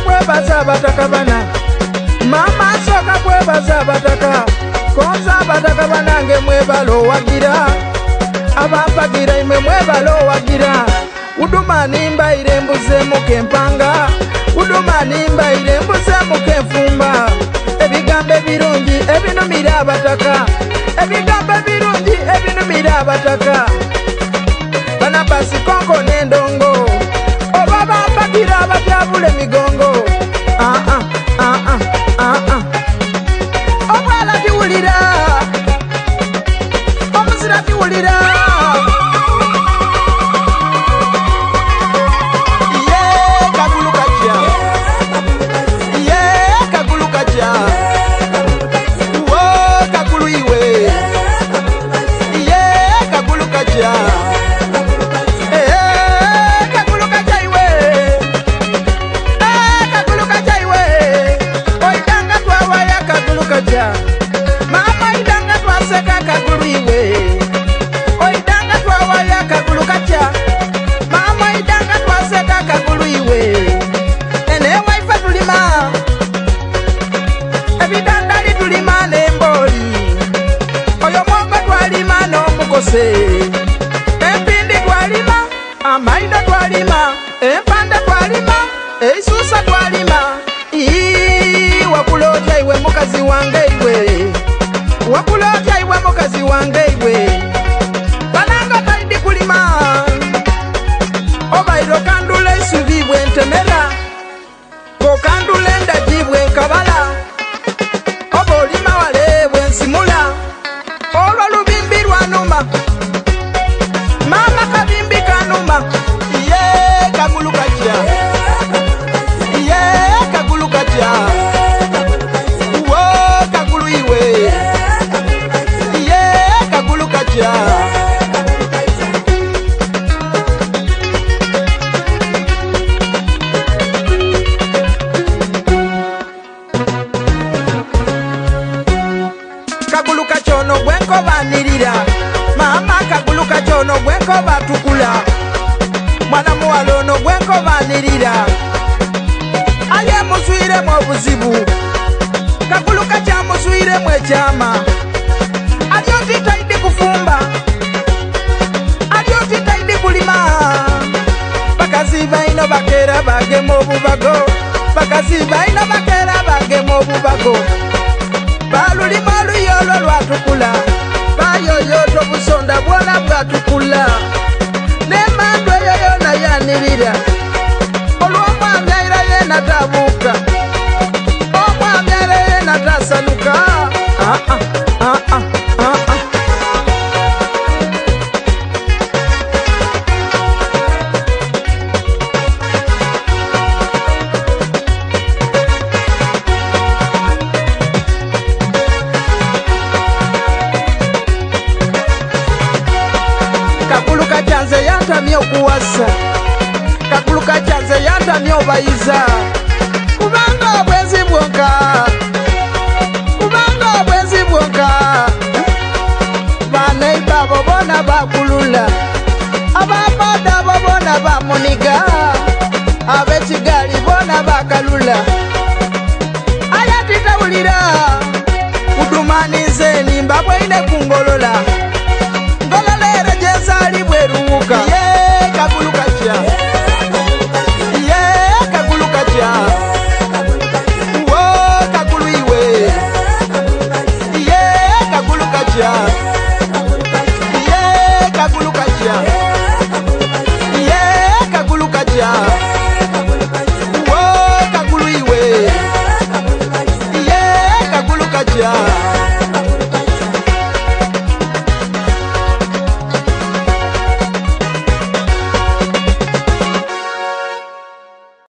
kwebaza abataka bana mama soka kwebaza abataka konza abataka banange mwebalo wagira abampagira imwe mwebalo wagira uduma nimba irembuze mukempanga uduma nimba irembuze mukefumba ebigambe birungi ebinumira abataka ebigambe birungi ebinumira abataka bana basi konko nendongo oba bampagira abatyabule migongo obwala tiwulira omuzira tiwulira mama idanga twaseka kagulu iwe oidanga twawaya kagulu kacha mama idanga twaseka kagulu iwe ene waifa tulima ebidandali tulima nemboli oyo mwongo twalima n'omukose empindi twalima amaido twalima empanda twalima eisusa twalima wakulotya iwe mukazi wange iwe wakulotya iwe mukazi wange iwe bananga taidi kulima obairo kandule isubibwe ntemera kokandule ndajibwe nkabala oba olima walebwe nsimula olwo lubimbi lwanuma mama kabimbi kanuma iye kagulu kajya iye kagulu kajya kaguluka chono bwenko banirira mama kaguluka chono bwenko batukula mwana muwalono bwenko banirira aye muswire mu buzibu kaguluka cha muswire mu chama aliyo titaidi kufumba aliyo titaidi kulima bakazi baino bakera bage mu bubago bakazi baino bakera bage mu bubago balulima oluyolo lwatukula bayoyoto busonda bwona bwatukula nemando eyo yona yanirira olwomwami aira yena tabuka omwami aira yena tasanuka kakuluka chanze yantamye okuwasa kakuluka chanze yantamye obayiza kubanga obwenzi bwonka kubanga obwenzi bwonka baneiba abo bona bakulula ababoda abo bona bamuniga